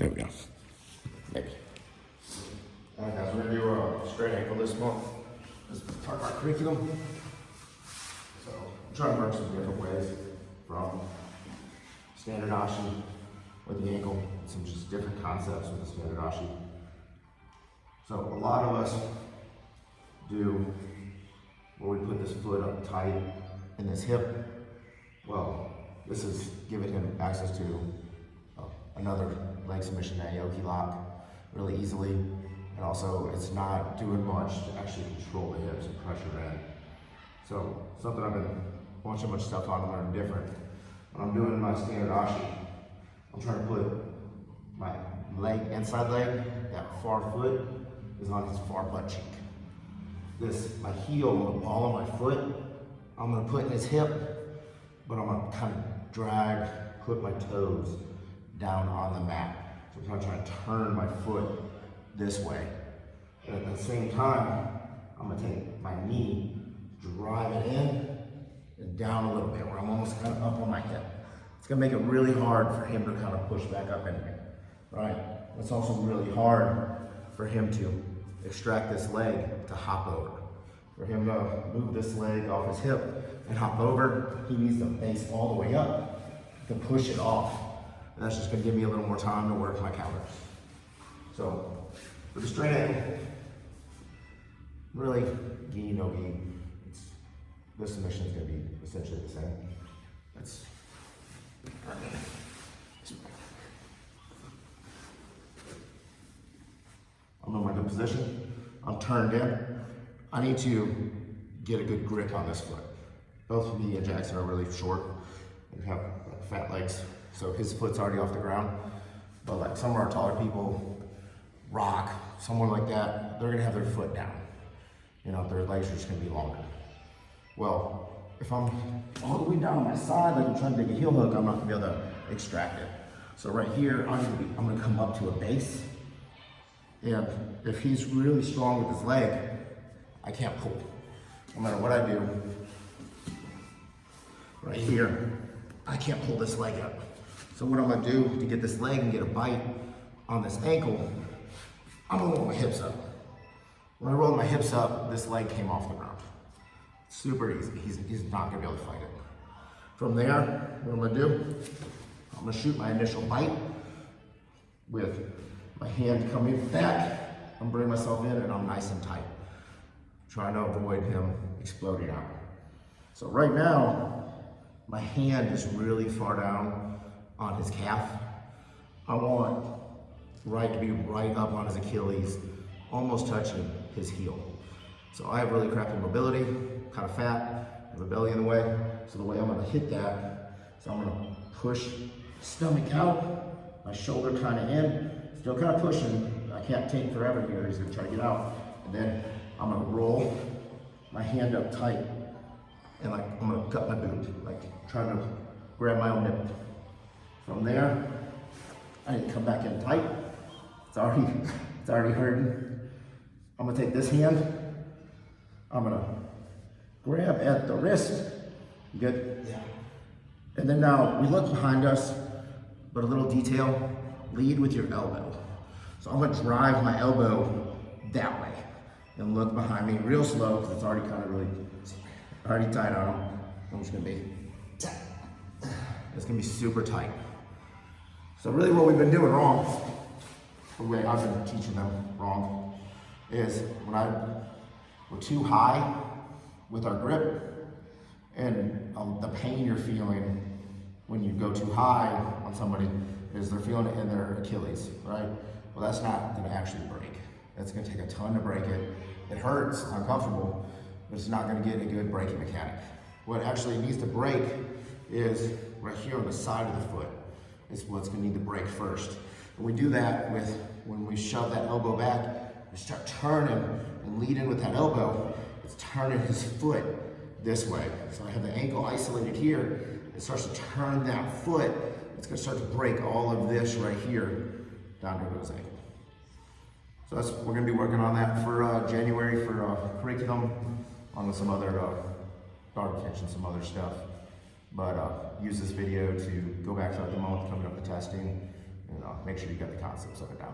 There we go. Maybe. Alright guys, we're gonna do a straight ankle this month. This is part of our curriculum. So I'm trying to work some different ways from standard Ashi with the ankle, some just different concepts with the standard Ashi. So a lot of us do where we put this foot up tight in this hip. Well, this is giving him access to another leg submission and yoke lock really easily. And also it's not doing much to actually control the hips and pressure in. So something I've been watching much stuff on and learning different. When I'm doing my standard Ashi, I'm trying to put my leg, inside leg, that far foot is on his far butt cheek. My heel, the ball of my foot, I'm gonna put in his hip, but I'm gonna kind of drag, put my toes down on the mat. So I'm kind of trying to turn my foot this way. And at the same time, I'm gonna take my knee, drive it in and down a little bit, where I'm almost kind of up on my hip. It's gonna make it really hard for him to kind of push back up into me, right? It's also really hard for him to extract this leg to hop over. For him to move this leg off his hip and hop over, he needs to base all the way up to push it off. And that's just gonna give me a little more time to work my counters. So, with the straight ankle, really, gi, no gi, this submission is gonna be essentially the same. I'm in my good position. I'm turned in. I need to get a good grip on this foot. Both me and Jackson are really short and have fat legs, so his foot's already off the ground. But like some of our taller people, Rock, someone like that, they're gonna have their foot down. You know, their legs are just gonna be longer. Well, if I'm all the way down on my side, like I'm trying to dig a heel hook, I'm not gonna be able to extract it. So right here, I'm gonna come up to a base. And if he's really strong with his leg, I can't pull. No matter what I do, right here, I can't pull this leg up. So what I'm gonna do to get this leg and get a bite on this ankle, I'm gonna roll my hips up. When I rolled my hips up, this leg came off the ground. Super easy, he's not gonna be able to fight it. From there, what I'm gonna do, I'm gonna shoot my initial bite with my hand coming back. I'm bringing myself in and I'm nice and tight, trying to avoid him exploding out. So right now, my hand is really far down on his calf. I want right to be right up on his Achilles, almost touching his heel. So I have really crappy mobility, kind of fat, I have a belly in the way. So the way I'm gonna hit that is I'm gonna push stomach out, my shoulder kind of in, still kind of pushing. I can't take forever here, he's gonna try to get out. And then I'm gonna roll my hand up tight and like I'm gonna cut my boot, like trying to grab my own nipple. From there, I need to come back in tight. It's already hurting. I'm gonna take this hand, I'm gonna grab at the wrist. You good? Yeah. And then now we look behind us, but a little detail, lead with your elbow. So I'm gonna drive my elbow that way and look behind me real slow because it's already kind of already tight on him. I'm just gonna be, it's gonna be super tight. So really what we've been doing wrong, the way I've been teaching them wrong, is when we're too high with our grip, and the pain you're feeling when you go too high on somebody is they're feeling it in their Achilles, right? Well, that's not gonna actually break. It's gonna take a ton to break it. It hurts, it's uncomfortable, but it's not gonna get a good breaking mechanic. What actually needs to break is right here on the side of the foot. Is what's gonna need to break first. And we do that when we shove that elbow back, we start turning and lead in with that elbow, it's turning his foot this way. So I have the ankle isolated here, it starts to turn that foot, it's gonna start to break all of this right here down to his ankle. So we're gonna be working on that for January for curriculum, on some other guard kicks and some other stuff. But use this video to go back throughout the month, coming up the testing, make sure you got the concepts of it down.